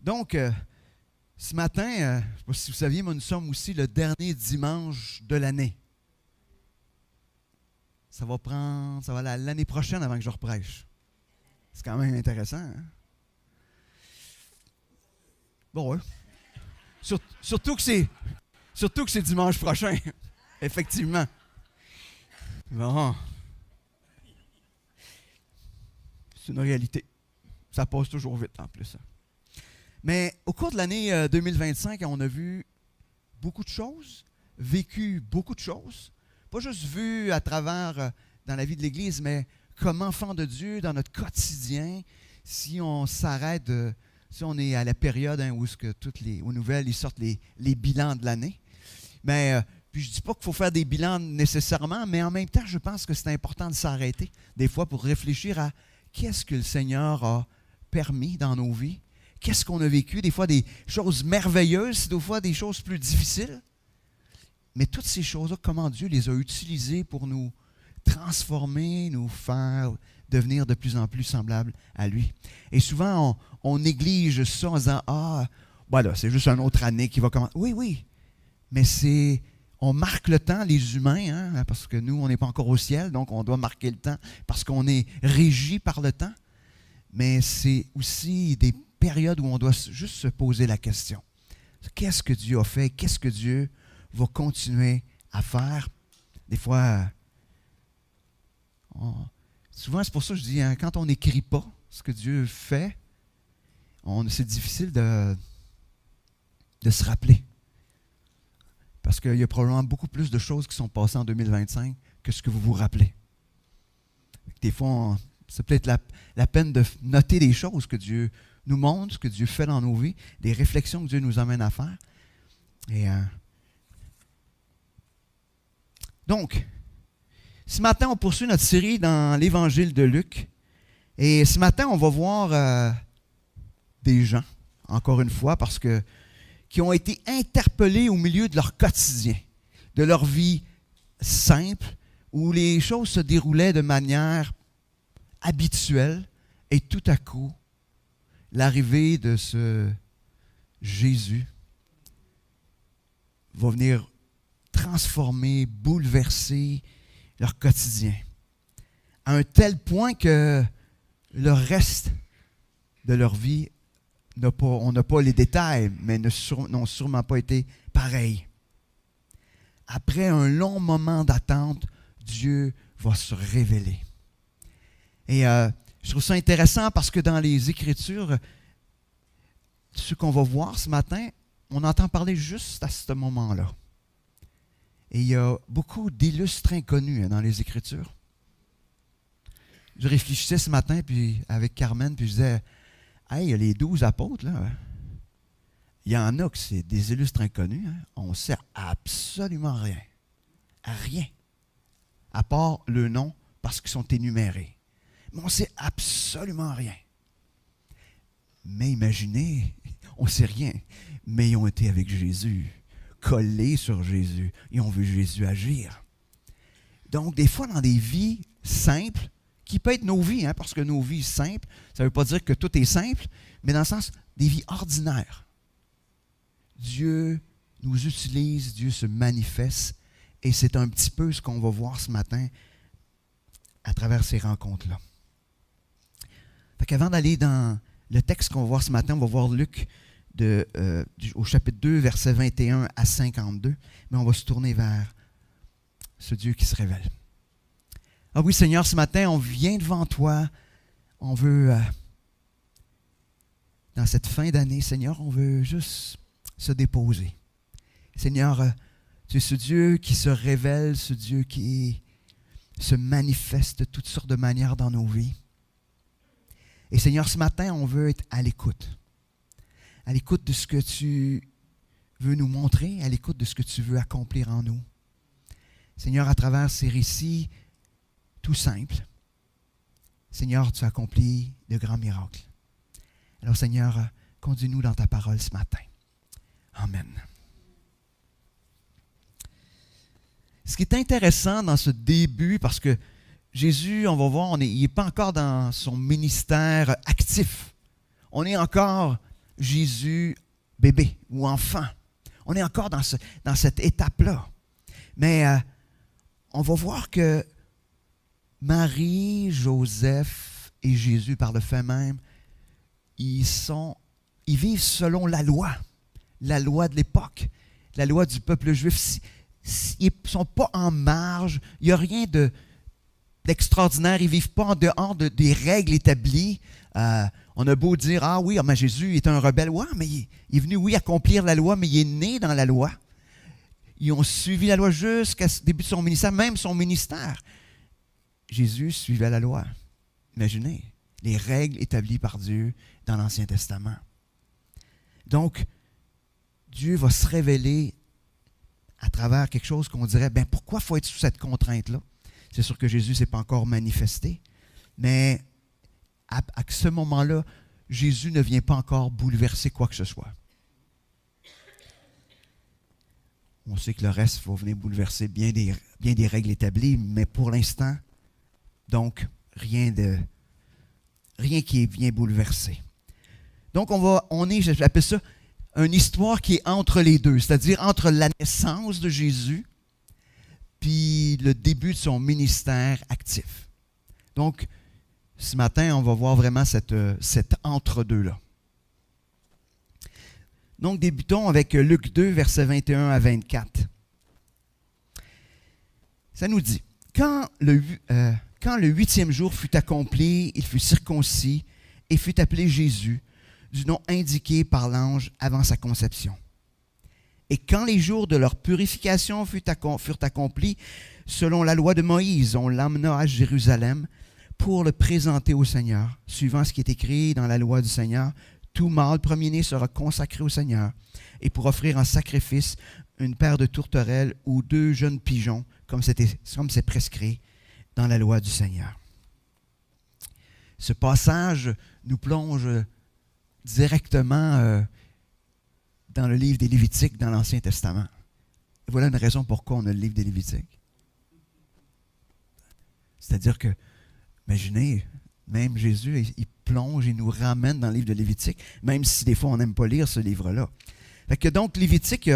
Donc, ce matin, je ne sais pas si vous saviez, mais nous sommes aussi le dernier dimanche de l'année. Ça va l'année prochaine avant que je reprêche. C'est quand même intéressant, hein? Bon, ouais. Surtout que c'est dimanche prochain. Effectivement. Bon. C'est une réalité. Ça passe toujours vite en plus. Mais au cours de l'année 2025, on a vu beaucoup de choses, vécu beaucoup de choses. Pas juste vu à travers dans la vie de l'Église, mais comme enfant de Dieu, dans notre quotidien, si on s'arrête, si on est à la période où aux nouvelles, ils sortent les bilans de l'année. Mais puis je ne dis pas qu'il faut faire des bilans nécessairement, mais en même temps, je pense que c'est important de s'arrêter des fois pour réfléchir à qu'est-ce que le Seigneur a permis dans nos vies, qu'est-ce qu'on a vécu, des fois des choses merveilleuses, des fois des choses plus difficiles. Mais toutes ces choses-là, comment Dieu les a utilisées pour nous transformer, nous faire devenir de plus en plus semblables à lui. Et souvent, on néglige ça en disant « Ah, voilà, c'est juste une autre année qui va commencer. » Oui, mais on marque le temps, les humains, hein, parce que nous, on n'est pas encore au ciel, donc on doit marquer le temps parce qu'on est régi par le temps. Mais c'est aussi des périodes où on doit juste se poser la question. Qu'est-ce que Dieu a fait? Qu'est-ce que Dieu va continuer à faire? Des fois, souvent c'est pour ça que je dis, hein, quand on n'écrit pas ce que Dieu fait, c'est difficile de se rappeler. Parce qu'il y a probablement beaucoup plus de choses qui sont passées en 2025 que ce que vous vous rappelez. Des fois, c'est peut-être la peine de noter des choses que Dieu nous montre, ce que Dieu fait dans nos vies, des réflexions que Dieu nous amène à faire. Et donc, ce matin, on poursuit notre série dans l'Évangile de Luc. Et ce matin, on va voir des gens, encore une fois, parce que qui ont été interpellés au milieu de leur quotidien, de leur vie simple, où les choses se déroulaient de manière habituelle, et tout à coup, l'arrivée de ce Jésus va venir transformer, bouleverser leur quotidien, à un tel point que le reste de leur vie, on n'a pas les détails, mais n'ont sûrement pas été pareils. Après un long moment d'attente, Dieu va se révéler. Et je trouve ça intéressant parce que dans les Écritures, ce qu'on va voir ce matin, on entend parler juste à ce moment-là. Et il y a beaucoup d'illustres inconnus dans les Écritures. Je réfléchissais ce matin puis avec Carmen, puis je disais, hey, il y a les 12 apôtres, là. Il y en a que c'est des illustres inconnus. Hein. On ne sait absolument rien. Rien. À part le nom, parce qu'ils sont énumérés. Mais on ne sait absolument rien. Mais imaginez, on ne sait rien. Mais ils ont été avec Jésus, collés sur Jésus. Ils ont vu Jésus agir. Donc, des fois, dans des vies simples, qui peut être nos vies, hein, parce que nos vies simples, ça ne veut pas dire que tout est simple, mais dans le sens des vies ordinaires. Dieu nous utilise, Dieu se manifeste, et c'est un petit peu ce qu'on va voir ce matin à travers ces rencontres-là. Fait qu'avant d'aller dans le texte qu'on va voir ce matin, on va voir Luc au chapitre 2, versets 21 à 52, mais on va se tourner vers ce Dieu qui se révèle. Ah oui, Seigneur, ce matin, on vient devant toi. On veut, dans cette fin d'année, Seigneur, on veut juste se déposer. Seigneur, tu es ce Dieu qui se révèle, ce Dieu qui se manifeste de toutes sortes de manières dans nos vies. Et Seigneur, ce matin, on veut être à l'écoute de ce que tu veux nous montrer, à l'écoute de ce que tu veux accomplir en nous. Seigneur, à travers ces récits, tout simple, Seigneur, tu accomplis de grands miracles. Alors, Seigneur, conduis-nous dans ta parole ce matin. Amen. Ce qui est intéressant dans ce début, parce que Jésus, on va voir, il n'est pas encore dans son ministère actif. On est encore Jésus bébé ou enfant. On est encore dans cette étape-là. Mais on va voir que Marie, Joseph et Jésus, par le fait même, ils vivent selon la loi de l'époque, la loi du peuple juif. Ils ne sont pas en marge, il n'y a rien d'extraordinaire, ils ne vivent pas en dehors des règles établies. On a beau dire, ah oui, mais Jésus est un rebelle. Ouais, mais il est venu, oui, accomplir la loi, mais il est né dans la loi. Ils ont suivi la loi jusqu'à ce début de son ministère, même son ministère. Jésus suivait la loi. Imaginez, les règles établies par Dieu dans l'Ancien Testament. Donc, Dieu va se révéler à travers quelque chose qu'on dirait, pourquoi il faut être sous cette contrainte-là? C'est sûr que Jésus ne s'est pas encore manifesté, mais à ce moment-là, Jésus ne vient pas encore bouleverser quoi que ce soit. On sait que le reste va venir bouleverser bien des règles établies, mais pour l'instant, donc, rien qui vient bouleverser. Donc, j'appelle ça une histoire qui est entre les deux, c'est-à-dire entre la naissance de Jésus puis le début de son ministère actif. Donc, ce matin, on va voir vraiment cet entre-deux-là. Donc, débutons avec Luc 2, versets 21 à 24. Ça nous dit, quand le 8e jour fut accompli, il fut circoncis et fut appelé Jésus, du nom indiqué par l'ange avant sa conception. Et quand les jours de leur purification furent accomplis, selon la loi de Moïse, on l'emmena à Jérusalem pour le présenter au Seigneur, suivant ce qui est écrit dans la loi du Seigneur. Tout mâle premier-né sera consacré au Seigneur, et pour offrir en sacrifice une paire de tourterelles ou 2 jeunes pigeons, comme c'est prescrit dans la loi du Seigneur. Ce passage nous plonge directement dans le livre des Lévitiques, dans l'Ancien Testament. Et voilà une raison pourquoi on a le livre des Lévitiques. C'est-à-dire que, imaginez, même Jésus, il plonge, il nous ramène dans le livre de Lévitique, même si des fois on n'aime pas lire ce livre-là. Fait que donc, Lévitique,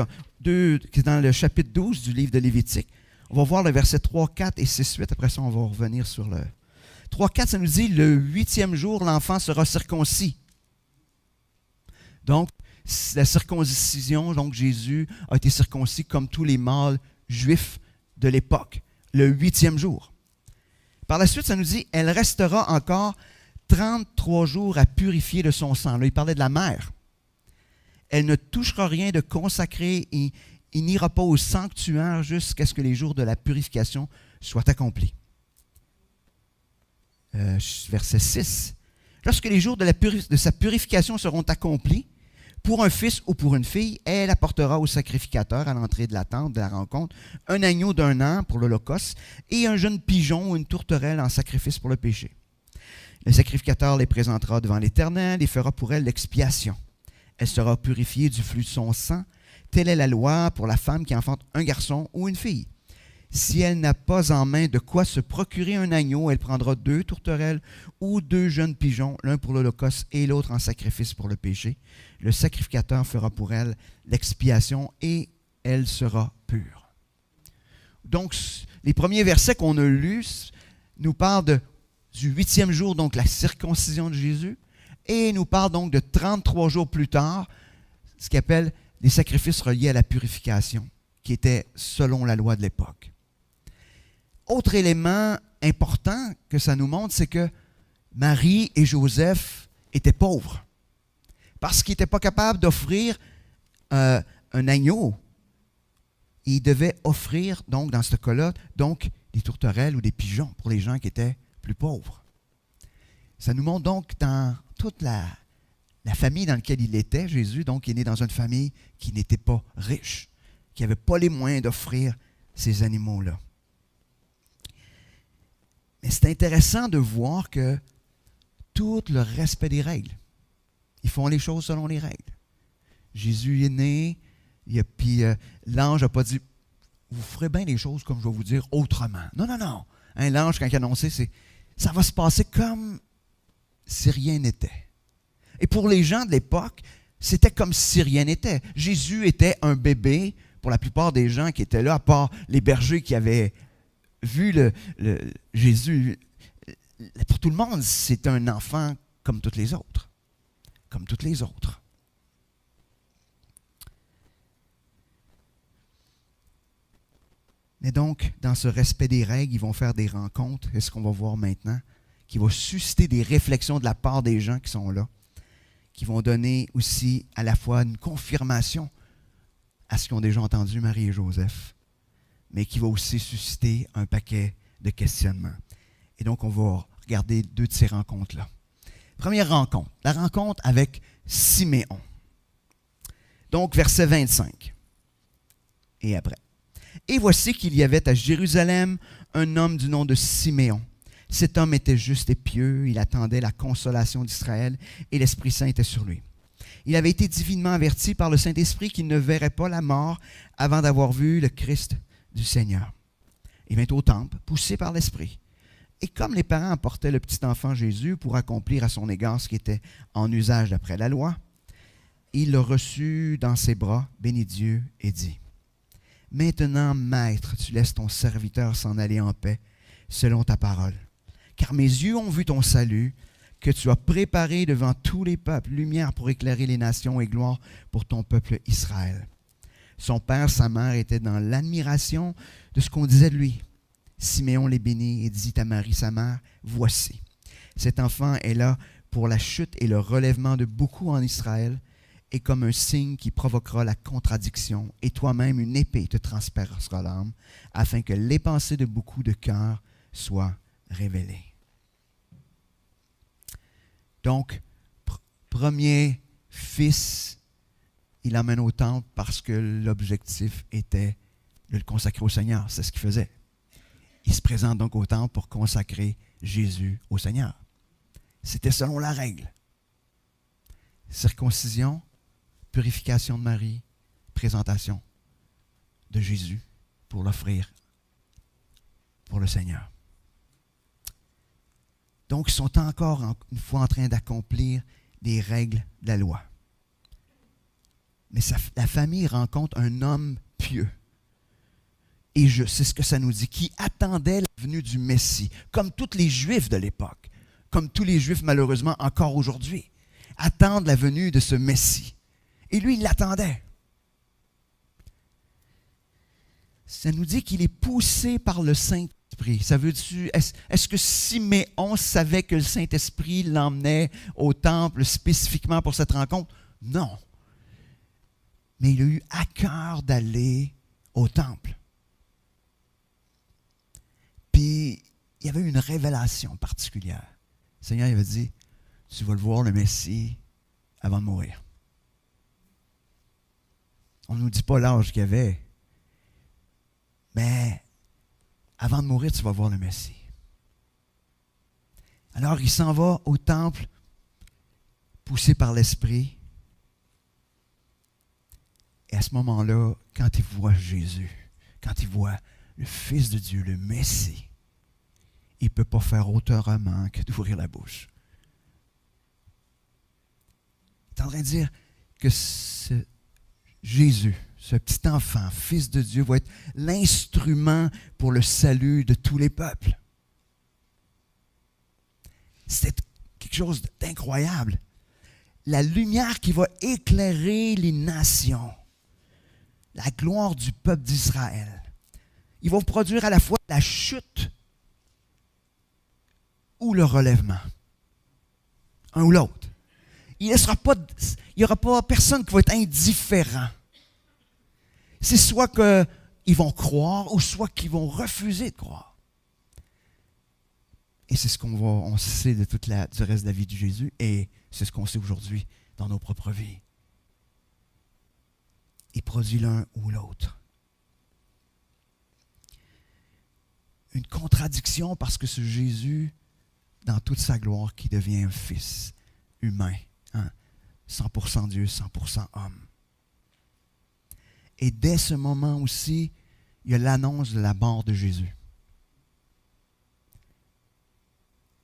c'est dans le chapitre 12 du livre de Lévitique. On va voir le verset 3, 4 et 6, 8. Après ça, on va revenir sur le 3, 4, ça nous dit, le 8e jour, l'enfant sera circoncis. Donc, la circoncision, donc Jésus a été circoncis comme tous les mâles juifs de l'époque, le 8e jour. Par la suite, ça nous dit, elle restera encore 33 jours à purifier de son sang. Là, il parlait de la mère. Elle ne touchera rien de consacré et il n'ira pas au sanctuaire jusqu'à ce que les jours de la purification soient accomplis. Verset 6. Lorsque les jours de sa purification seront accomplis, pour un fils ou pour une fille, elle apportera au sacrificateur à l'entrée de la tente de la rencontre un agneau d'1 an pour l'holocauste et un jeune pigeon ou une tourterelle en sacrifice pour le péché. Le sacrificateur les présentera devant l'Éternel et fera pour elle l'expiation. Elle sera purifiée du flux de son sang. Telle est la loi pour la femme qui enfante un garçon ou une fille. Si elle n'a pas en main de quoi se procurer un agneau, elle prendra 2 tourterelles ou 2 jeunes pigeons, l'un pour l'holocauste et l'autre en sacrifice pour le péché. Le sacrificateur fera pour elle l'expiation et elle sera pure. Donc, les premiers versets qu'on a lus nous parlent du 8e jour, donc la circoncision de Jésus, et nous parlent donc de 33 jours plus tard, ce qu'on appelle des sacrifices reliés à la purification, qui étaient selon la loi de l'époque. Autre élément important que ça nous montre, c'est que Marie et Joseph étaient pauvres. Parce qu'ils n'étaient pas capables d'offrir un agneau. Ils devaient offrir, donc dans ce cas-là, donc des tourterelles ou des pigeons pour les gens qui étaient plus pauvres. Ça nous montre donc dans toute la famille dans laquelle il était, Jésus, donc il est né dans une famille qui n'était pas riche, qui n'avait pas les moyens d'offrir ces animaux-là. Mais c'est intéressant de voir que tout le respect des règles, ils font les choses selon les règles. Jésus est né, puis l'ange n'a pas dit « Vous ferez bien les choses comme je vais vous dire autrement ». Non, non, non. Hein, l'ange, quand il a annoncé, ça va se passer comme si rien n'était. Et pour les gens de l'époque, C'était comme si rien n'était. Jésus était un bébé pour la plupart des gens qui étaient là, à part les bergers qui avaient vu Jésus. Pour tout le monde, c'est un enfant comme toutes les autres. Comme toutes les autres. Mais donc, dans ce respect des règles, ils vont faire des rencontres, c'est ce qu'on va voir maintenant, qui va susciter des réflexions de la part des gens qui sont là, qui vont donner aussi à la fois une confirmation à ce qu'ont déjà entendu Marie et Joseph, mais qui va aussi susciter un paquet de questionnements. Et donc, on va regarder 2 de ces rencontres-là. Première rencontre, la rencontre avec Siméon. Donc, verset 25. Et après. Et voici qu'il y avait à Jérusalem un homme du nom de Siméon. Cet homme était juste et pieux, il attendait la consolation d'Israël et l'Esprit Saint était sur lui. Il avait été divinement averti par le Saint-Esprit qu'il ne verrait pas la mort avant d'avoir vu le Christ du Seigneur. Il vint au temple, poussé par l'Esprit. Et comme les parents apportaient le petit enfant Jésus pour accomplir à son égard ce qui était en usage d'après la loi, il le reçut dans ses bras, bénit Dieu et dit, « Maintenant, Maître, tu laisses ton serviteur s'en aller en paix, selon ta parole. Car mes yeux ont vu ton salut, que tu as préparé devant tous les peuples, lumière pour éclairer les nations et gloire pour ton peuple Israël. » Son père, sa mère étaient dans l'admiration de ce qu'on disait de lui. Siméon les bénit et dit à Marie, sa mère, « Voici, cet enfant est là pour la chute et le relèvement de beaucoup en Israël, et comme un signe qui provoquera la contradiction, et toi-même une épée te transpercera l'âme, afin que les pensées de beaucoup de cœurs soient révélées. » Donc, premier fils, il l'amène au temple parce que l'objectif était de le consacrer au Seigneur. C'est ce qu'il faisait. Il se présente donc au temple pour consacrer Jésus au Seigneur. C'était selon la règle. Circoncision, purification de Marie, présentation de Jésus pour l'offrir pour le Seigneur. Donc, ils sont encore une fois en train d'accomplir des règles de la loi. Mais la famille rencontre un homme pieux et juste, c'est ce que ça nous dit, qui attendait la venue du Messie, comme tous les Juifs de l'époque, comme tous les Juifs malheureusement encore aujourd'hui, attendent la venue de ce Messie. Et lui, il l'attendait. Ça nous dit qu'il est poussé par le Saint-Esprit. Ça veut dire, est-ce que Siméon savait que le Saint-Esprit l'emmenait au temple spécifiquement pour cette rencontre? Non. Mais il a eu à cœur d'aller au temple. Puis, il y avait une révélation particulière. Le Seigneur il avait dit, tu vas le voir, le Messie, avant de mourir. On ne nous dit pas l'âge qu'il avait, mais avant de mourir, tu vas voir le Messie. Alors, il s'en va au temple, poussé par l'Esprit. Et à ce moment-là, quand il voit Jésus, quand il voit le Fils de Dieu, le Messie, il ne peut pas faire autrement que d'ouvrir la bouche. Il est en train de dire que Jésus, ce petit enfant, Fils de Dieu, va être l'instrument pour le salut de tous les peuples. C'est quelque chose d'incroyable. La lumière qui va éclairer les nations. La gloire du peuple d'Israël. Il va produire à la fois la chute ou le relèvement. Un ou l'autre. Il n'y aura pas personne qui va être indifférent. C'est soit qu'ils vont croire ou soit qu'ils vont refuser de croire. Et c'est ce on sait de du reste de la vie de Jésus et c'est ce qu'on sait aujourd'hui dans nos propres vies. Il produit l'un ou l'autre. Une contradiction parce que ce Jésus, dans toute sa gloire, qui devient un fils humain, 100% Dieu, 100% homme. Et dès ce moment aussi, il y a l'annonce de la mort de Jésus.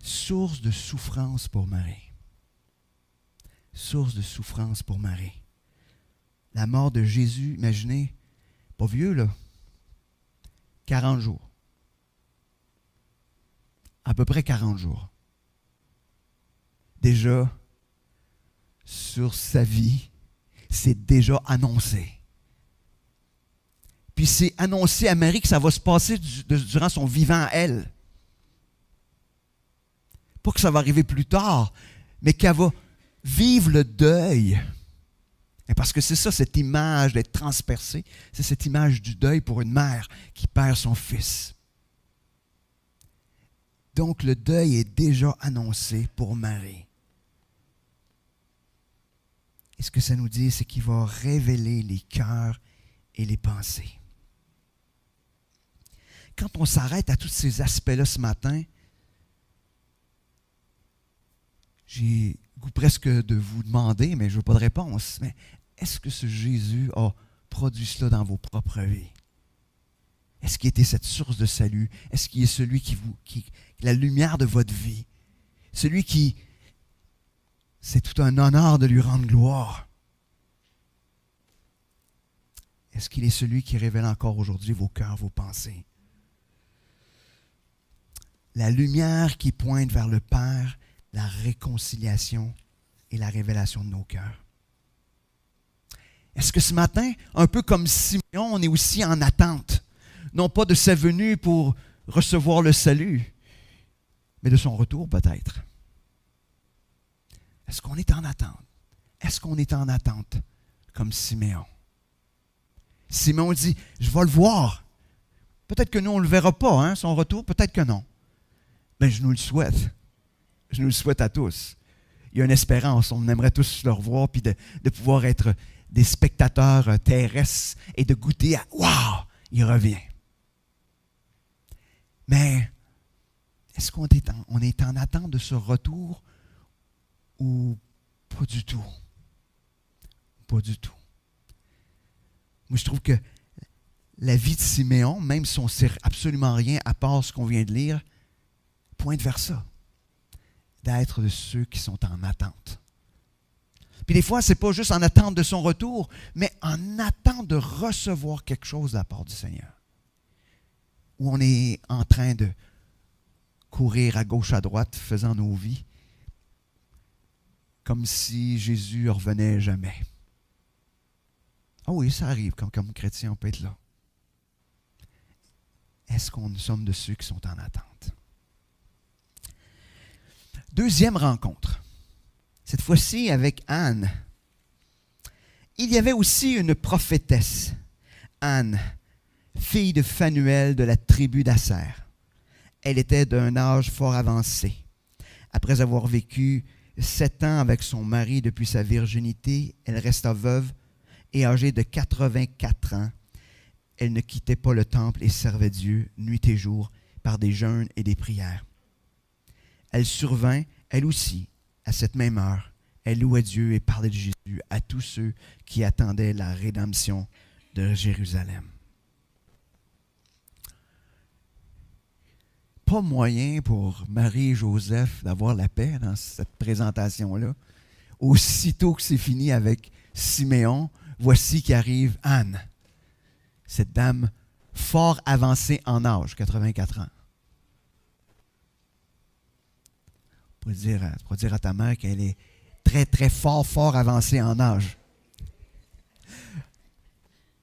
Source de souffrance pour Marie. source de souffrance pour Marie. La mort de Jésus, imaginez, pas vieux là, 40 jours. À peu près 40 jours. Déjà, sur sa vie, c'est déjà annoncé. Puis c'est annoncé à Marie que ça va se passer durant son vivant à elle. Pas que ça va arriver plus tard, mais qu'elle va vivre le deuil. Et parce que c'est ça, cette image d'être transpercée, c'est cette image du deuil pour une mère qui perd son fils. Donc le deuil est déjà annoncé pour Marie. Et ce que ça nous dit, c'est qu'il va révéler les cœurs et les pensées. Quand on s'arrête à tous ces aspects-là ce matin, j'ai goût presque de vous demander, mais je ne veux pas de réponse, mais est-ce que ce Jésus a produit cela dans vos propres vies? Est-ce qu'il était cette source de salut? Est-ce qu'il est celui qui la lumière de votre vie? Celui qui, c'est tout un honneur de lui rendre gloire. Est-ce qu'il est celui qui révèle encore aujourd'hui vos cœurs, vos pensées? La lumière qui pointe vers le Père, la réconciliation et la révélation de nos cœurs. Est-ce que ce matin, un peu comme Simeon, on est aussi en attente, non pas de sa venue pour recevoir le salut, mais de son retour peut-être? Est-ce qu'on est en attente? Est-ce qu'on est en attente comme Simeon? Simeon dit, je vais le voir. Peut-être que nous, on ne le verra pas, hein, son retour, peut-être que non. Mais je nous le souhaite. Je nous le souhaite à tous. Il y a une espérance. On aimerait tous le revoir puis de pouvoir être des spectateurs terrestres et de goûter à « Wow! Il revient. » Mais est-ce qu'on est en attente de ce retour ou pas du tout? Pas du tout. Moi, je trouve que la vie de Siméon, même si on ne sait absolument rien à part ce qu'on vient de lire, pointe vers ça. D'être de ceux qui sont en attente. Puis des fois, ce n'est pas juste en attente de son retour, mais en attente de recevoir quelque chose de la part du Seigneur. Où on est en train de courir à gauche, à droite, faisant nos vies, comme si Jésus ne revenait jamais. Ah oui, ça arrive, comme chrétien, on peut être là. Est-ce qu'on sommes de ceux qui sont en attente? Deuxième rencontre. Cette fois-ci avec Anne. Il y avait aussi une prophétesse, Anne, fille de Phanuel de la tribu d'Asser. Elle était d'un âge fort avancé. Après avoir vécu 7 ans avec son mari depuis sa virginité, elle resta veuve et âgée de 84 ans. Elle ne quittait pas le temple et servait Dieu nuit et jour par des jeûnes et des prières. Elle survint, elle aussi, à cette même heure. Elle louait Dieu et parlait de Jésus à tous ceux qui attendaient la rédemption de Jérusalem. Pas moyen pour Marie et Joseph d'avoir la paix dans cette présentation-là. Aussitôt que c'est fini avec Siméon, voici qu'arrive Anne, cette dame fort avancée en âge, 84 ans. Tu pourrais dire à ta mère qu'elle est très, très fort avancée en âge.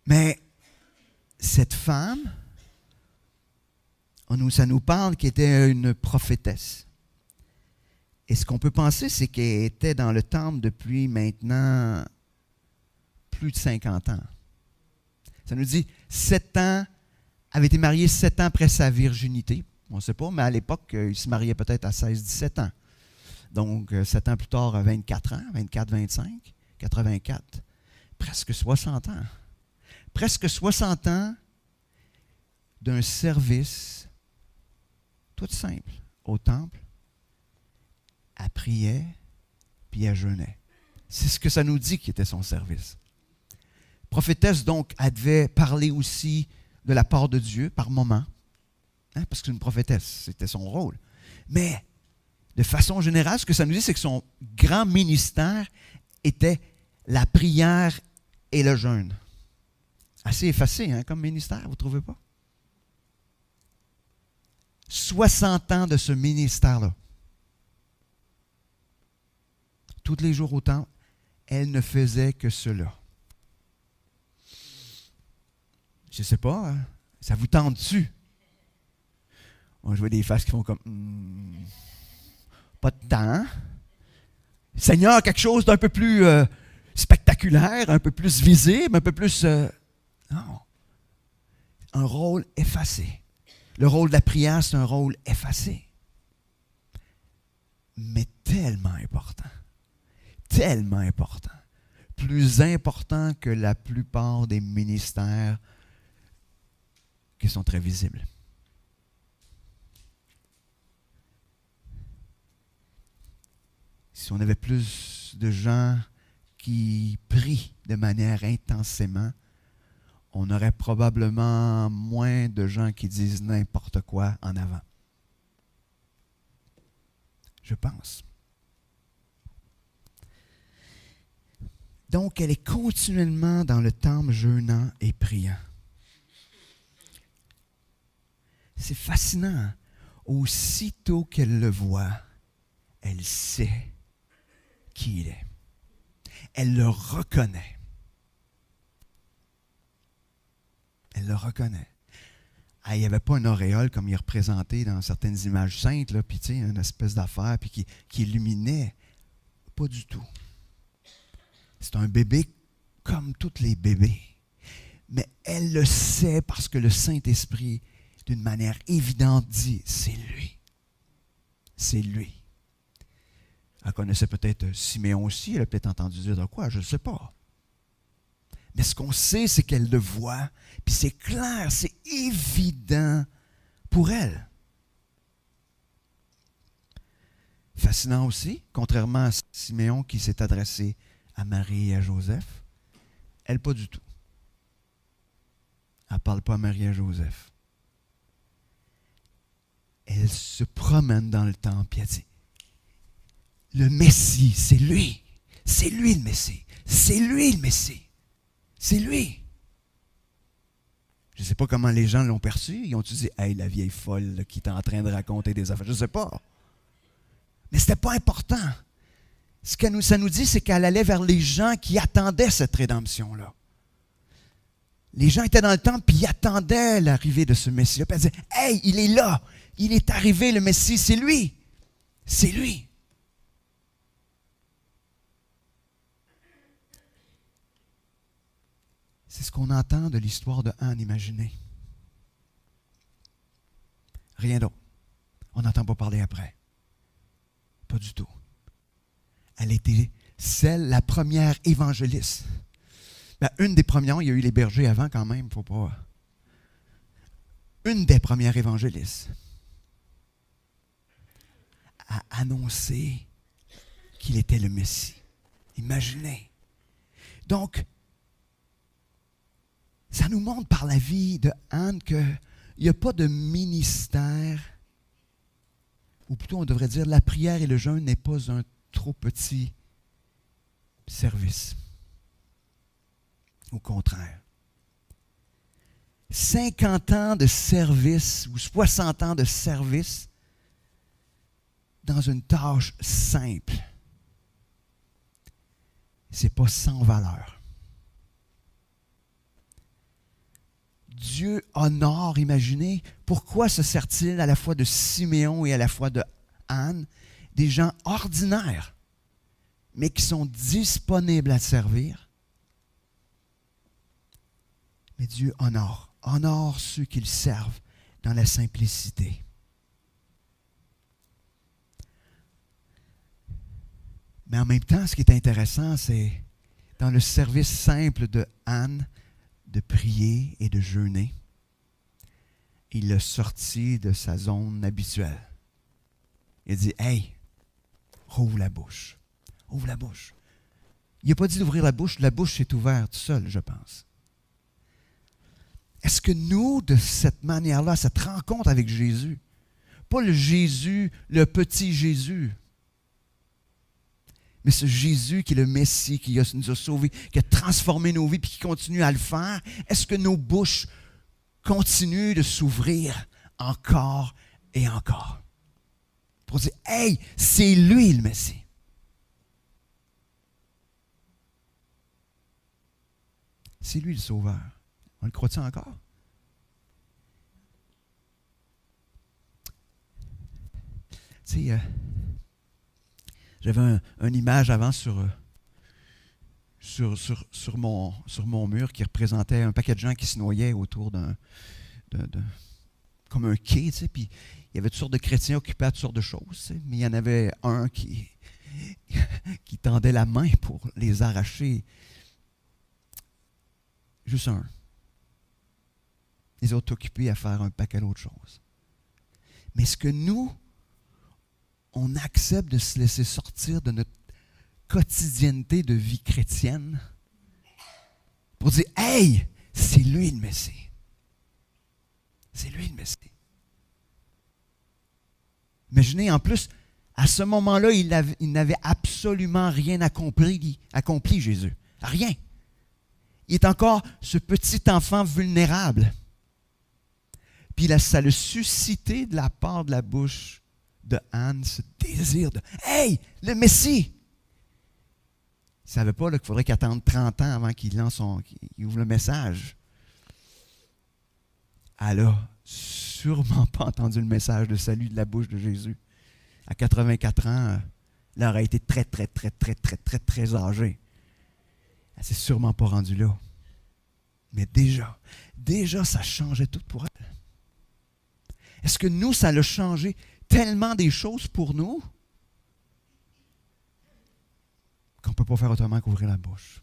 Mais cette femme, ça nous parle qu'elle était une prophétesse. Et ce qu'on peut penser, c'est qu'elle était dans le temple depuis maintenant plus de 50 ans. Ça nous dit 7 ans, avait été mariée 7 ans après sa virginité. On ne sait pas, mais à l'époque, il se mariait peut-être à 16-17 ans. Donc, 7 ans plus tard, 24 ans, 24-25, 84, presque 60 ans. Presque 60 ans d'un service tout simple au temple. Elle priait, puis elle jeûnait. C'est ce que ça nous dit qui était son service. Prophétesse, donc, elle devait parler aussi de la part de Dieu par moment, hein, parce que c'est une prophétesse, c'était son rôle. Mais, de façon générale, ce que ça nous dit, c'est que son grand ministère était la prière et le jeûne. Assez effacé, hein, comme ministère, vous ne trouvez pas? 60 ans de ce ministère-là. Tous les jours au temple, elle ne faisait que cela. Je ne sais pas, hein? Ça vous tente-tu? Moi, je vois des faces qui font comme pas de temps. Seigneur, quelque chose d'un peu plus spectaculaire, un peu plus visible, un peu plus... non. Un rôle effacé. Le rôle de la prière, c'est un rôle effacé. Mais tellement important. Tellement important. Plus important que la plupart des ministères qui sont très visibles. Si on avait plus de gens qui prient de manière intensément, on aurait probablement moins de gens qui disent n'importe quoi en avant. Je pense. Donc, elle est continuellement dans le temple jeûnant et priant. C'est fascinant. Aussitôt qu'elle le voit, elle sait qui il est. Elle le reconnaît. Elle le reconnaît. Ah, il n'y avait pas une auréole comme il est représenté dans certaines images saintes, là, puis tu sais, une espèce d'affaire puis qui illuminait. Pas du tout. C'est un bébé comme tous les bébés. Mais elle le sait parce que le Saint-Esprit, d'une manière évidente, dit, c'est lui. C'est lui. Elle connaissait peut-être Siméon aussi, elle a peut-être entendu dire de quoi, je ne sais pas. Mais ce qu'on sait, c'est qu'elle le voit, puis c'est clair, c'est évident pour elle. Fascinant aussi, contrairement à Siméon qui s'est adressé à Marie et à Joseph, elle pas du tout. Elle ne parle pas à Marie et à Joseph. Elle se promène dans le temple et elle dit, le Messie, c'est lui. C'est lui le Messie. C'est lui le Messie. C'est lui. Je ne sais pas comment les gens l'ont perçu. Ils ont dit, hey, la vieille folle là, qui est en train de raconter des affaires. Je ne sais pas. Mais ce n'était pas important. Ce que ça nous dit, c'est qu'elle allait vers les gens qui attendaient cette rédemption-là. Les gens étaient dans le temple, puis ils attendaient l'arrivée de ce Messie-là. Puis elle disait, hey, il est là. Il est arrivé, le Messie, c'est lui. C'est lui. C'est ce qu'on entend de l'histoire de Anne, imaginez. Rien d'autre. On n'entend pas parler après. Pas du tout. Elle était la première évangéliste. Ben, une des premières, il y a eu les bergers avant quand même, faut pas. Une des premières évangélistes a annoncé qu'il était le Messie. Imaginez. Donc, ça nous montre par la vie de Anne qu'il n'y a pas de ministère, ou plutôt on devrait dire la prière et le jeûne n'est pas un trop petit service. Au contraire. 50 ans de service ou 60 ans de service dans une tâche simple, c'est pas sans valeur. Dieu honore, imaginez, pourquoi se sert-il à la fois de Siméon et à la fois de Anne, des gens ordinaires, mais qui sont disponibles à servir? Mais Dieu honore ceux qui le servent dans la simplicité. Mais en même temps, ce qui est intéressant, c'est dans le service simple de Anne, de prier et de jeûner, il l'a sorti de sa zone habituelle. Il a dit, hey, ouvre la bouche. Ouvre la bouche. Il n'a pas dit d'ouvrir la bouche s'est ouverte tout seul, je pense. Est-ce que nous, de cette manière-là, cette rencontre avec Jésus, pas le Jésus, le petit Jésus, Mais ce Jésus qui est le Messie, nous a sauvés, qui a transformé nos vies, puis qui continue à le faire, est-ce que nos bouches continuent de s'ouvrir encore et encore? Pour dire, hey, c'est lui le Messie. C'est lui le Sauveur. On le croit-il encore? Tu sais, j'avais une image avant sur mon mur qui représentait un paquet de gens qui se noyaient autour comme un quai, tu sais, puis il y avait toutes sortes de chrétiens occupés à toutes sortes de choses, tu sais, mais il y en avait un qui tendait la main pour les arracher. Juste un. Les autres occupés à faire un paquet d'autres choses. Mais est-ce que nous, on accepte de se laisser sortir de notre quotidienneté de vie chrétienne pour dire, hey, c'est lui le Messie. C'est lui le Messie. Imaginez, en plus, à ce moment-là, il n'avait absolument rien accompli, Jésus. Rien. Il est encore ce petit enfant vulnérable. Puis là, ça l'a suscité de la part de la bouche de Anne, ce désir de « Hey, le Messie! » Il ne savait pas qu'il faudrait qu'il attende 30 ans avant qu'il ouvre le message. Elle n'a sûrement pas entendu le message de salut de la bouche de Jésus. À 84 ans, elle aurait été très, très, très, très, très, très, très âgée. Elle ne s'est sûrement pas rendue là. Mais déjà, ça changeait tout pour elle. Est-ce que nous, ça l'a changé tellement des choses pour nous qu'on ne peut pas faire autrement qu'ouvrir la bouche?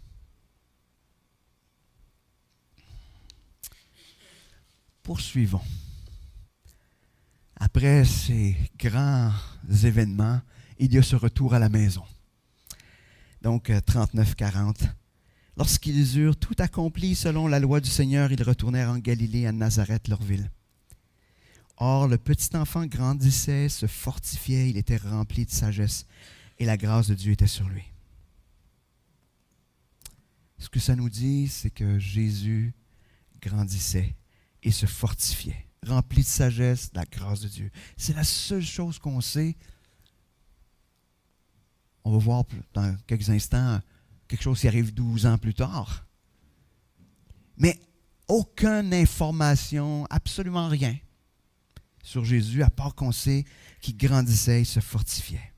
Poursuivons. Après ces grands événements, il y a ce retour à la maison. Donc, 39-40. Lorsqu'ils eurent tout accompli selon la loi du Seigneur, ils retournèrent en Galilée, à Nazareth, leur ville. Or, le petit enfant grandissait, se fortifiait, il était rempli de sagesse, et la grâce de Dieu était sur lui. Ce que ça nous dit, c'est que Jésus grandissait et se fortifiait, rempli de sagesse, de la grâce de Dieu. C'est la seule chose qu'on sait. On va voir dans quelques instants quelque chose qui arrive 12 ans plus tard. Mais aucune information, absolument rien sur Jésus, à part qu'on sait qu'il grandissait et se fortifiait.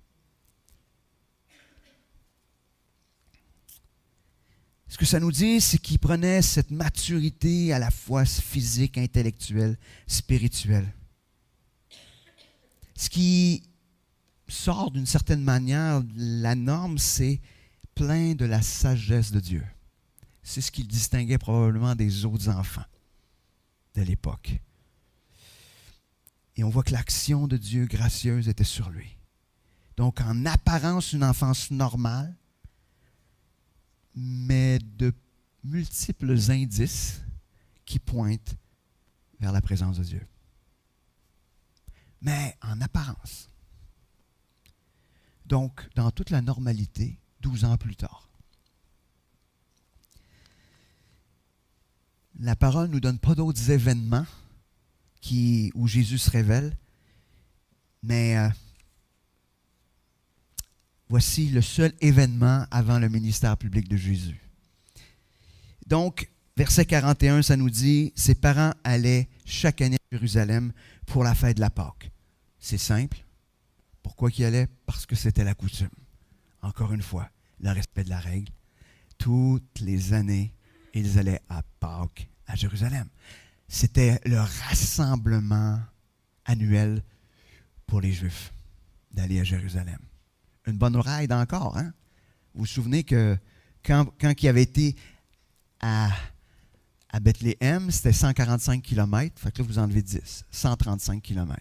Ce que ça nous dit, c'est qu'il prenait cette maturité à la fois physique, intellectuelle, spirituelle. Ce qui sort d'une certaine manière, la norme, c'est plein de la sagesse de Dieu. C'est ce qui le distinguait probablement des autres enfants de l'époque. Et on voit que l'action de Dieu gracieuse était sur lui. Donc, en apparence, une enfance normale, mais de multiples indices qui pointent vers la présence de Dieu. Mais en apparence. Donc, dans toute la normalité, 12 ans plus tard. La parole ne nous donne pas d'autres événements où Jésus se révèle, mais voici le seul événement avant le ministère public de Jésus. Donc, verset 41, ça nous dit, ses parents allaient chaque année à Jérusalem pour la fête de la Pâque. C'est simple. Pourquoi qu'ils allaient? Parce que c'était la coutume. Encore une fois, le respect de la règle. Toutes les années, ils allaient à Pâques à Jérusalem. C'était le rassemblement annuel pour les Juifs d'aller à Jérusalem. Une bonne ride encore, hein? Vous vous souvenez que quand il avait été à Bethléem, c'était 145 km. Fait que là, vous enlevez 10, 135 km.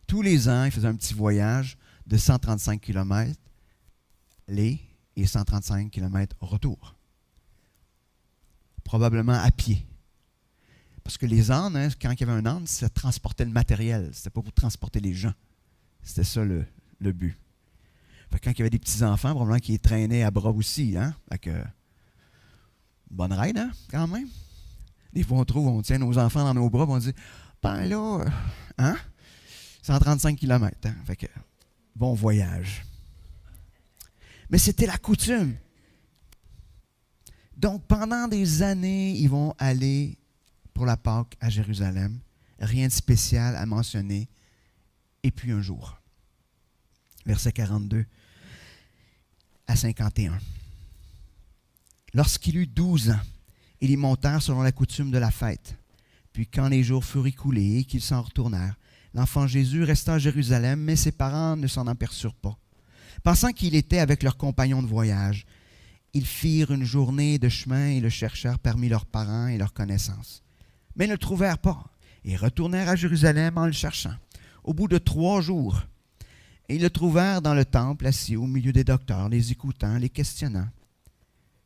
Tous les ans, il faisait un petit voyage de 135 km aller et 135 km retour. Probablement à pied. Parce que les ânes, hein, quand il y avait un âne, ça transportait le matériel. C'était pas pour transporter les gens. C'était ça le but. Fait que quand il y avait des petits-enfants, probablement qu'ils les traînaient à bras aussi. Hein? Fait que, bonne ride, hein, quand même. Des fois, on tient nos enfants dans nos bras et on dit, ben là, hein? 135 km. Hein? Fait que, bon voyage. Mais c'était la coutume. Donc, pendant des années, ils vont aller pour la Pâque à Jérusalem. Rien de spécial à mentionner. Et puis un jour, versets 42 à 51. Lorsqu'il eut 12 ans, ils y montèrent selon la coutume de la fête. Puis quand les jours furent écoulés et qu'ils s'en retournèrent, l'enfant Jésus resta à Jérusalem, mais ses parents ne s'en aperçurent pas. Pensant qu'il était avec leurs compagnons de voyage, ils firent une journée de chemin et le cherchèrent parmi leurs parents et leurs connaissances. Mais ne le trouvèrent pas et retournèrent à Jérusalem en le cherchant. Au bout de 3 jours, ils le trouvèrent dans le temple, assis au milieu des docteurs, les écoutant, les questionnant.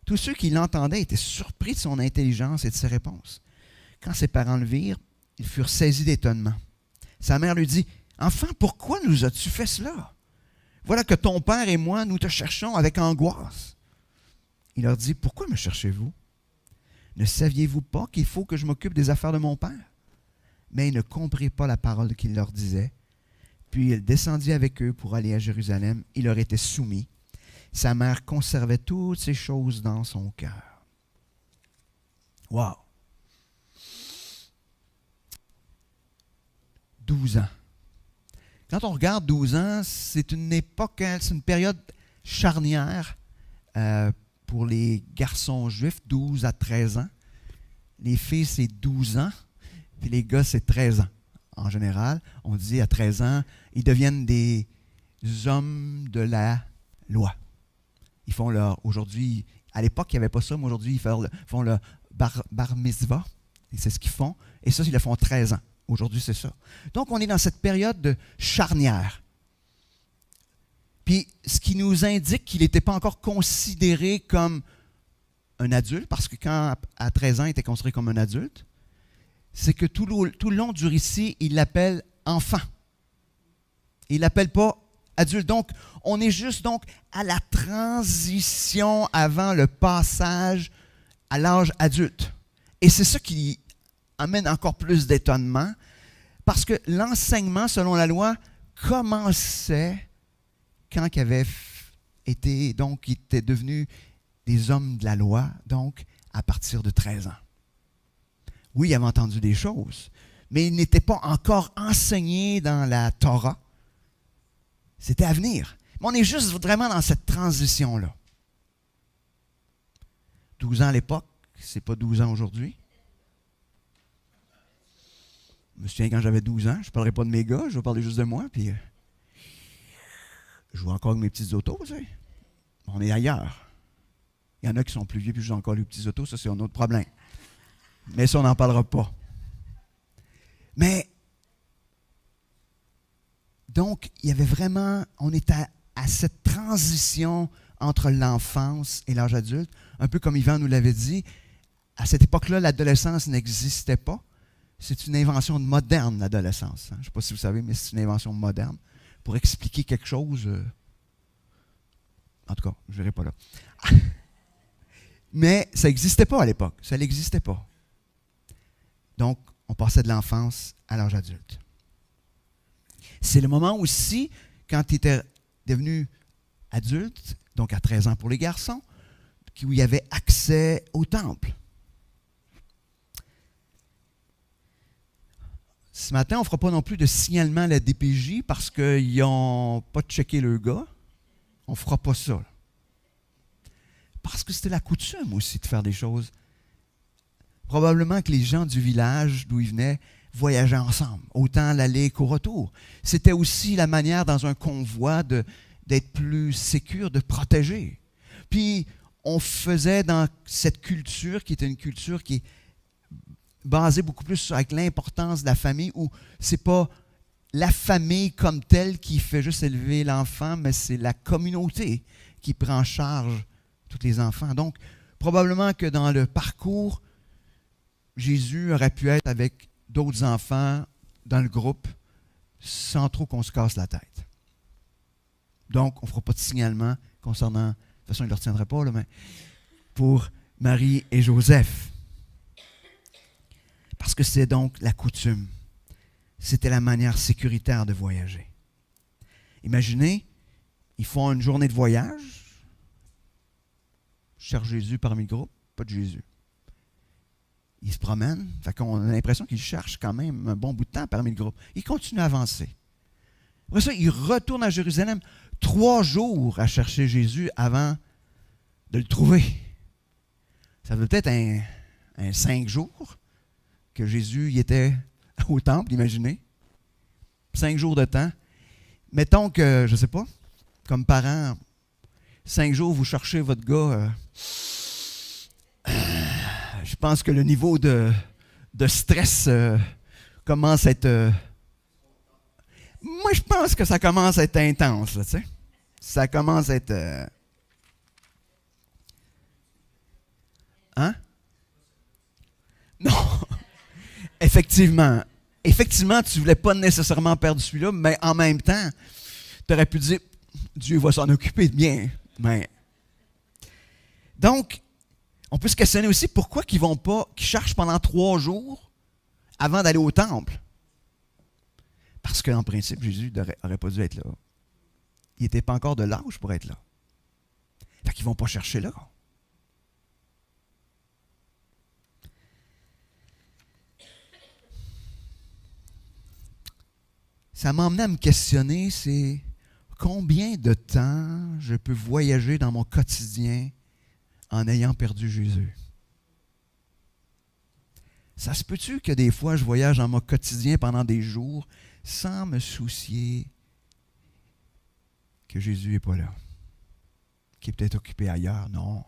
Tous ceux qui l'entendaient étaient surpris de son intelligence et de ses réponses. Quand ses parents le virent, ils furent saisis d'étonnement. Sa mère lui dit, « Enfant, pourquoi nous as-tu fait cela? Voilà que ton père et moi, nous te cherchons avec angoisse. » Il leur dit, « Pourquoi me cherchez-vous? Ne saviez-vous pas qu'il faut que je m'occupe des affaires de mon père? » Mais ils ne comprirent pas la parole qu'il leur disait. Puis il descendit avec eux pour aller à Jérusalem. Il leur était soumis. Sa mère conservait toutes ces choses dans son cœur. Wow! 12 ans. Quand on regarde 12 ans, c'est une époque, c'est une période charnière pour les garçons juifs, 12 à 13 ans. Les filles, c'est 12 ans. Puis les gars, c'est 13 ans. En général, on dit à 13 ans, ils deviennent des hommes de la loi. Ils font leur, aujourd'hui, à l'époque, il n'y avait pas ça, mais aujourd'hui, ils font le bar mitzvah. Et c'est ce qu'ils font. Et ça, ils le font 13 ans. Aujourd'hui, c'est ça. Donc, on est dans cette période de charnière. Puis, ce qui nous indique qu'il n'était pas encore considéré comme un adulte, parce que quand, à 13 ans, il était considéré comme un adulte, c'est que tout le long du récit, il l'appelle enfant. Il ne l'appelle pas adulte. Donc, on est juste donc à la transition avant le passage à l'âge adulte. Et c'est ça qui amène encore plus d'étonnement, parce que l'enseignement, selon la loi, commençait quand ils avaient été, donc, ils étaient devenus des hommes de la loi, donc à partir de 13 ans. Oui, il avait entendu des choses, mais il n'était pas encore enseigné dans la Torah. C'était à venir. Mais on est juste vraiment dans cette transition-là. 12 ans à l'époque, c'est pas 12 ans aujourd'hui. Je me souviens quand j'avais 12 ans, je ne parlerai pas de mes gars, je vais parler juste de moi, puis je joue encore avec mes petites autos, tu sais. On est ailleurs. Il y en a qui sont plus vieux, puis je joue encore les petites autos, ça c'est un autre problème. Mais ça, on n'en parlera pas. Mais, donc, il y avait vraiment, on est à cette transition entre l'enfance et l'âge adulte, un peu comme Yvan nous l'avait dit. À cette époque-là, l'adolescence n'existait pas. C'est une invention moderne, l'adolescence. Je ne sais pas si vous savez, mais c'est une invention moderne. Pour expliquer quelque chose, en tout cas, je ne verrai pas là. Mais ça n'existait pas à l'époque. Ça n'existait pas. Donc, on passait de l'enfance à l'âge adulte. C'est le moment aussi, quand il était devenu adulte, donc à 13 ans pour les garçons, où il y avait accès au temple. Ce matin, on ne fera pas non plus de signalement à la DPJ parce qu'ils n'ont pas checké le gars. On ne fera pas ça. Là. Parce que c'était la coutume aussi de faire des choses. Probablement que les gens du village d'où ils venaient voyageaient ensemble, autant l'aller qu'au retour. C'était aussi la manière dans un convoi d'être plus sécure, de protéger. Puis, on faisait dans cette culture, qui était une culture qui est basée beaucoup plus sur avec l'importance de la famille, où ce n'est pas la famille comme telle qui fait juste élever l'enfant, mais c'est la communauté qui prend en charge tous les enfants. Donc, probablement que dans le parcours, Jésus aurait pu être avec d'autres enfants dans le groupe sans trop qu'on se casse la tête. Donc, on ne fera pas de signalement concernant... De toute façon, il ne le retiendrait pas, là, mais pour Marie et Joseph. Parce que c'est donc la coutume. C'était la manière sécuritaire de voyager. Imaginez, ils font une journée de voyage. Cherche Jésus parmi le groupe, pas de Jésus. Ils se promènent, fait qu'on a l'impression qu'ils cherchent quand même un bon bout de temps parmi le groupe. Ils continuent à avancer. Après ça, ils retournent à Jérusalem 3 jours à chercher Jésus avant de le trouver. Ça veut peut-être un 5 jours que Jésus y était au temple, imaginez. 5 jours de temps. Mettons que, je ne sais pas, comme parent, 5 jours, vous cherchez votre gars. Je pense que le niveau de stress commence à être... moi, je pense que ça commence à être intense, là, tu sais. Ça commence à être... Hein? Non! Effectivement. Effectivement, tu ne voulais pas nécessairement perdre celui-là, mais en même temps, tu aurais pu dire, Dieu va s'en occuper de bien. Mais... Donc, on peut se questionner aussi pourquoi qu'ils vont pas, qu'ils cherchent pendant 3 jours avant d'aller au temple. Parce qu'en principe, Jésus n'aurait pas dû être là. Il n'était pas encore de l'âge pour être là. Fait qu'ils ne vont pas chercher là. Ça m'a amené à me questionner, c'est combien de temps je peux voyager dans mon quotidien en ayant perdu Jésus? Ça se peut-tu que des fois je voyage dans mon quotidien pendant des jours sans me soucier que Jésus n'est pas là, qu'il est peut-être occupé ailleurs? Non,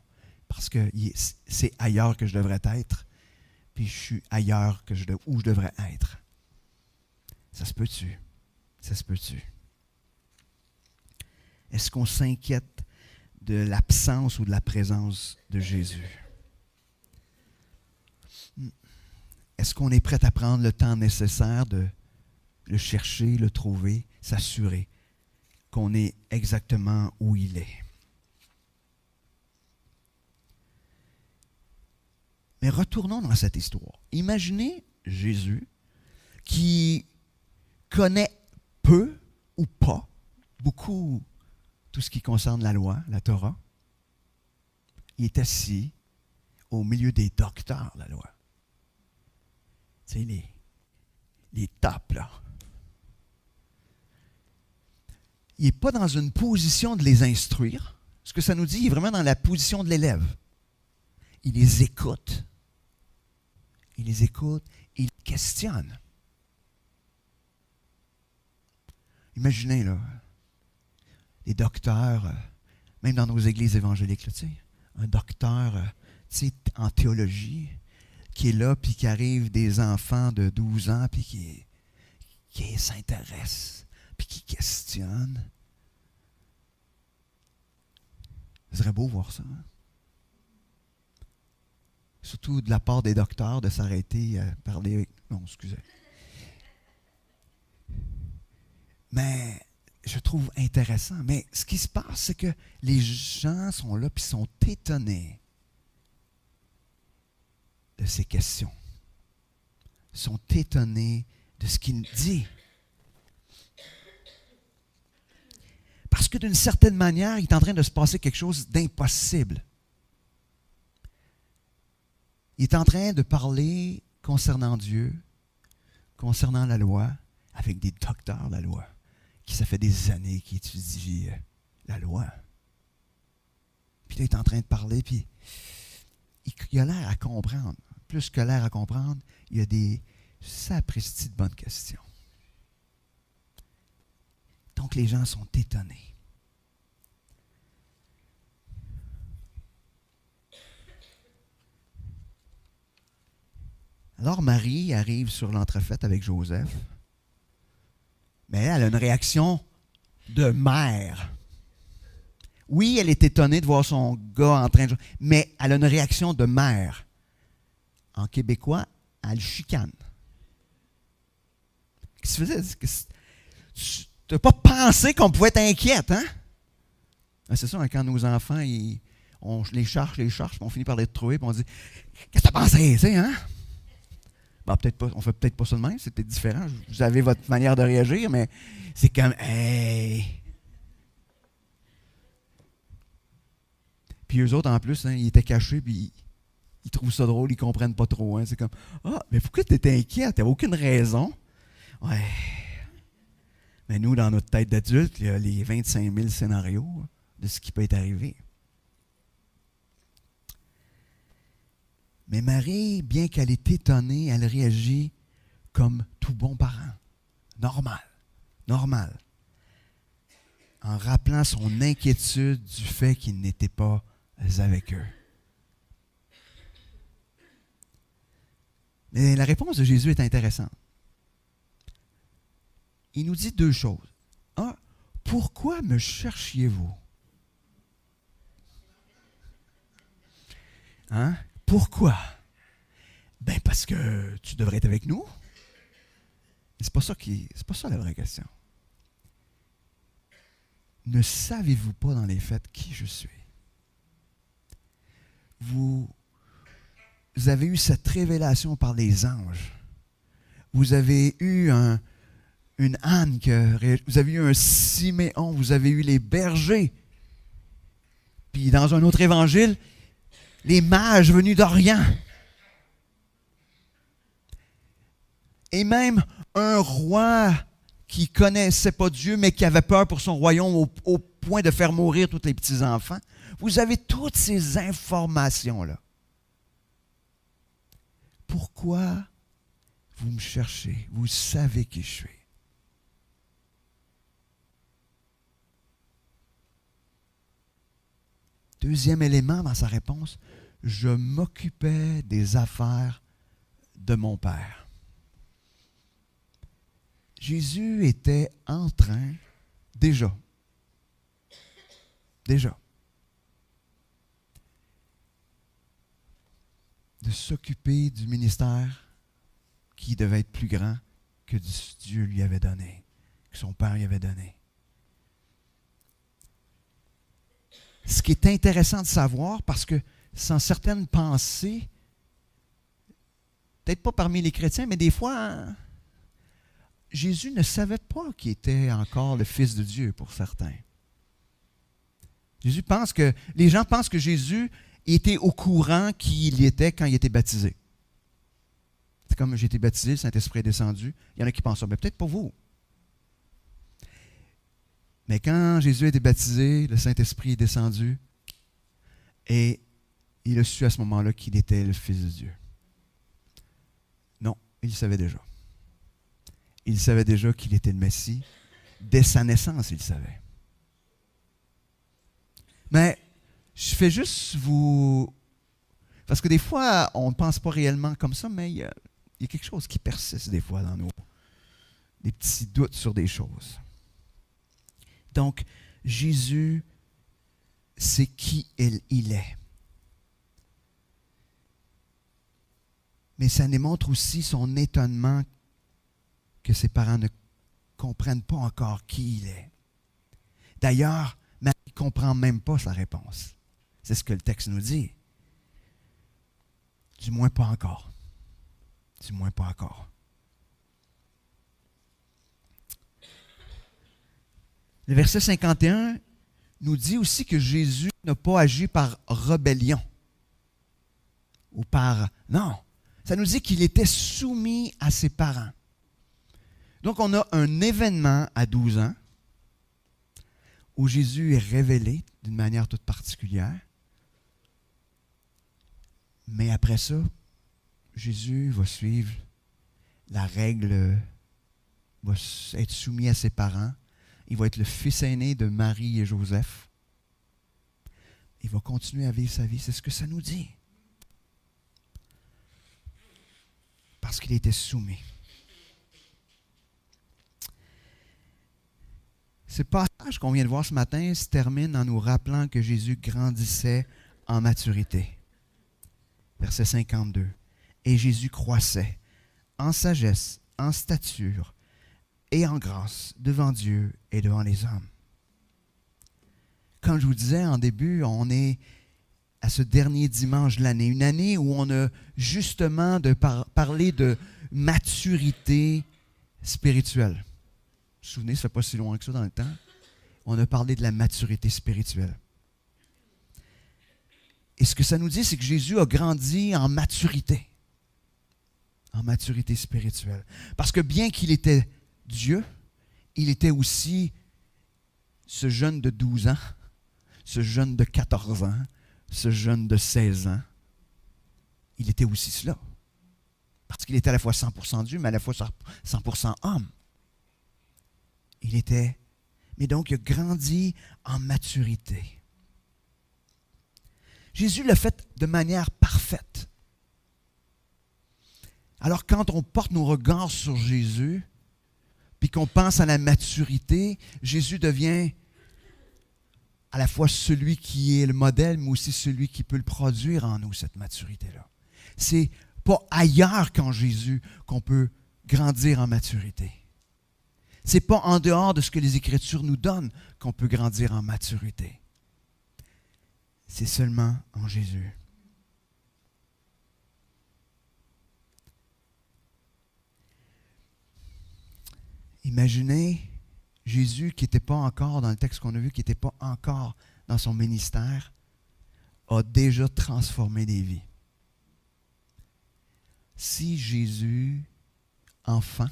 parce que c'est ailleurs que je devrais être, puis je suis ailleurs où je devrais être. Ça se peut-tu? Ça se peut-tu? Est-ce qu'on s'inquiète de l'absence ou de la présence de Jésus? Est-ce qu'on est prêt à prendre le temps nécessaire de le chercher, le trouver, s'assurer qu'on est exactement où il est? Mais retournons dans cette histoire. Imaginez Jésus qui connaît peu ou pas, beaucoup, tout ce qui concerne la loi, la Torah. Il est assis au milieu des docteurs de la loi. Tu sais, les tops, là. Il n'est pas dans une position de les instruire. Ce que ça nous dit, il est vraiment dans la position de l'élève. Il les écoute. Il les écoute et il les questionne. Imaginez, là, les docteurs, même dans nos églises évangéliques, là, tu sais, un docteur tu sais, en théologie qui est là, puis qui arrive des enfants de 12 ans, puis qui s'intéresse, puis qui questionne. Ce serait beau voir ça. Hein? Surtout de la part des docteurs, de s'arrêter à parler avec... Non, excusez. Mais je trouve intéressant. Mais ce qui se passe, c'est que les gens sont là et sont étonnés de ces questions. Ils sont étonnés de ce qu'il dit. Parce que d'une certaine manière, il est en train de se passer quelque chose d'impossible. Il est en train de parler concernant Dieu, concernant la loi, avec des docteurs de la loi, qui ça fait des années qu'ils étudient la loi. Puis là, il est en train de parler, puis il a l'air à comprendre. Plus que l'air à comprendre, il y a des sapristi de bonnes questions. Donc les gens sont étonnés. Alors Marie arrive sur l'entrefaite avec Joseph, mais elle a une réaction de mère. Oui, elle est étonnée de voir son gars en train de jouer, mais elle a une réaction de mère. En québécois, elle chicane. Qu'est-ce que tu faisais? Tu n'as pas pensé qu'on pouvait être inquiète, hein? C'est ça, hein, quand nos enfants, on les cherche, puis on finit par les trouver, puis on dit « Qu'est-ce que tu as pensé? » Tu sais, hein? Bon, peut-être pas, on fait peut-être pas ça de même, c'est peut-être différent. Vous avez votre manière de réagir, mais c'est comme « Hey! » Puis eux autres, en plus, hein, ils étaient cachés, puis ils trouvent ça drôle, ils comprennent pas trop. Hein. C'est comme « Ah, mais pourquoi tu étais inquiet? Tu n'avais aucune raison. » Ouais. Mais nous, dans notre tête d'adulte, il y a les 25 000 scénarios de ce qui peut être arrivé. Mais Marie, bien qu'elle est étonnée, elle réagit comme tout bon parent. Normal. En rappelant son inquiétude du fait qu'il n'était pas avec eux. Mais la réponse de Jésus est intéressante. Il nous dit deux choses. Un, pourquoi me cherchiez-vous? Hein? Pourquoi? Ben parce que tu devrais être avec nous. C'est pas ça la vraie question. Ne savez-vous pas dans les faits qui je suis? Vous avez eu cette révélation par les anges. Vous avez eu une Anne, vous avez eu un Siméon, vous avez eu les bergers. Puis dans un autre évangile, les mages venus d'Orient. Et même un roi qui ne connaissait pas Dieu, mais qui avait peur pour son royaume au point de faire mourir tous les petits-enfants. Vous avez toutes ces informations-là. Pourquoi vous me cherchez? Vous savez qui je suis. Deuxième élément dans sa réponse, je m'occupais des affaires de mon Père. Jésus était en train, déjà, de s'occuper du ministère qui devait être plus grand que Dieu lui avait donné, que son Père lui avait donné. Ce qui est intéressant de savoir, parce que sans certaines pensées, peut-être pas parmi les chrétiens, mais des fois, hein, Jésus ne savait pas qu'il était encore le Fils de Dieu pour certains. Les gens pensent que Jésus était au courant qui il était quand il était baptisé. C'est comme j'ai été baptisé, le Saint-Esprit est descendu. Il y en a qui pensent ça, mais peut-être pas vous. Mais quand Jésus a été baptisé, le Saint-Esprit est descendu et il a su à ce moment-là qu'il était le Fils de Dieu. Non, il le savait déjà. Il savait déjà qu'il était le Messie. Dès sa naissance, il le savait. Mais je fais juste vous... Parce que des fois, on ne pense pas réellement comme ça, mais il y a quelque chose qui persiste des fois dans nous. Des petits doutes sur des choses. Donc, Jésus, c'est qui il est. Mais ça démontre aussi son étonnement que ses parents ne comprennent pas encore qui il est. D'ailleurs, Marie ne comprend même pas sa réponse. C'est ce que le texte nous dit. Du moins pas encore. Du moins pas encore. Le verset 51 nous dit aussi que Jésus n'a pas agi par rébellion. Ou par... Non, ça nous dit qu'il était soumis à ses parents. Donc on a un événement à 12 ans où Jésus est révélé d'une manière toute particulière. Mais après ça, Jésus va suivre la règle, va être soumis à ses parents. Il va être le fils aîné de Marie et Joseph. Il va continuer à vivre sa vie. C'est ce que ça nous dit. Parce qu'il était soumis. Ce passage qu'on vient de voir ce matin se termine en nous rappelant que Jésus grandissait en maturité. Verset 52. Et Jésus croissait en sagesse, en stature et en grâce devant Dieu et devant les hommes. Comme je vous disais en début, on est à ce dernier dimanche de l'année. Une année où on a justement parlé de maturité spirituelle. Vous vous souvenez, ça ne fait pas si loin que ça dans le temps. On a parlé de la maturité spirituelle. Et ce que ça nous dit, c'est que Jésus a grandi en maturité spirituelle. Parce que bien qu'il était Dieu, il était aussi ce jeune de 12 ans, ce jeune de 14 ans, ce jeune de 16 ans. Il était aussi cela. Parce qu'il était à la fois 100% Dieu, mais à la fois 100% homme. Mais donc il a grandi en maturité. Jésus l'a fait de manière parfaite. Alors quand on porte nos regards sur Jésus, puis qu'on pense à la maturité, Jésus devient à la fois celui qui est le modèle, mais aussi celui qui peut le produire en nous, cette maturité-là. C'est pas ailleurs qu'en Jésus qu'on peut grandir en maturité. C'est pas en dehors de ce que les Écritures nous donnent qu'on peut grandir en maturité. C'est seulement en Jésus. Imaginez Jésus qui n'était pas encore, dans le texte qu'on a vu, qui n'était pas encore dans son ministère, a déjà transformé des vies. Si Jésus, enfant,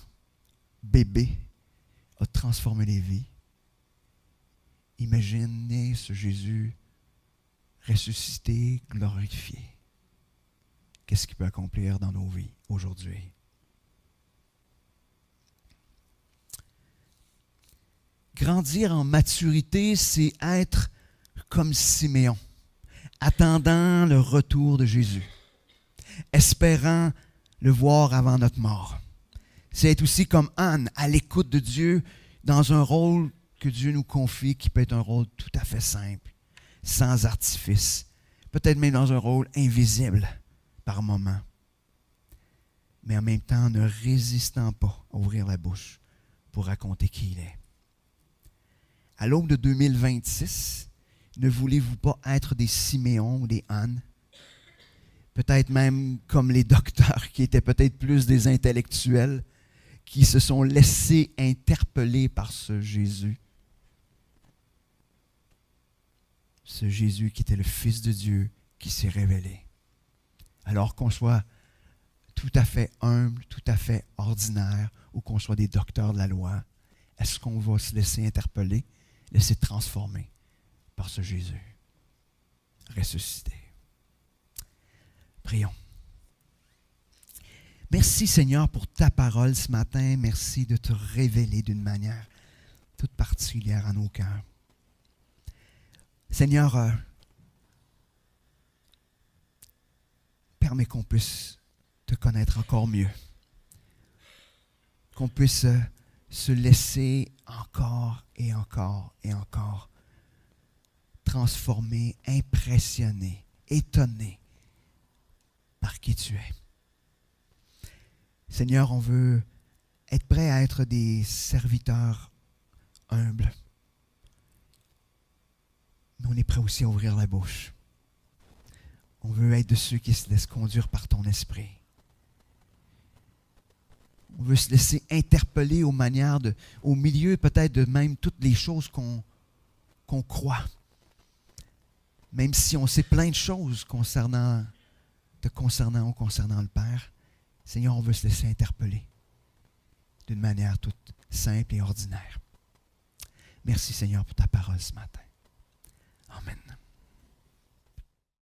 bébé, a transformé des vies, imaginez ce Jésus ressuscité, glorifié. Qu'est-ce qu'il peut accomplir dans nos vies aujourd'hui? Grandir en maturité, c'est être comme Siméon, attendant le retour de Jésus, espérant le voir avant notre mort. C'est être aussi comme Anne, à l'écoute de Dieu, dans un rôle que Dieu nous confie, qui peut être un rôle tout à fait simple, sans artifice, peut-être même dans un rôle invisible par moments, mais en même temps ne résistant pas à ouvrir la bouche pour raconter qui il est. À l'aube de 2026, ne voulez-vous pas être des Siméons ou des Anne? Peut-être même comme les docteurs qui étaient peut-être plus des intellectuels, qui se sont laissés interpeller par ce Jésus. Ce Jésus qui était le Fils de Dieu qui s'est révélé. Alors qu'on soit tout à fait humble, tout à fait ordinaire, ou qu'on soit des docteurs de la loi, est-ce qu'on va se laisser interpeller, laisser transformer par ce Jésus ressuscité? Prions. Merci Seigneur pour ta parole ce matin. Merci de te révéler d'une manière toute particulière à nos cœurs. Seigneur, permets qu'on puisse te connaître encore mieux. Qu'on puisse se laisser encore et encore et encore transformer, impressionner, étonner par qui tu es. Seigneur, on veut être prêt à être des serviteurs humbles. Mais on est prêt aussi à ouvrir la bouche. On veut être de ceux qui se laissent conduire par ton esprit. On veut se laisser interpeller au milieu peut-être de même toutes les choses qu'on croit. Même si on sait plein de choses concernant le Père, Seigneur, on veut se laisser interpeller d'une manière toute simple et ordinaire. Merci Seigneur pour ta parole ce matin.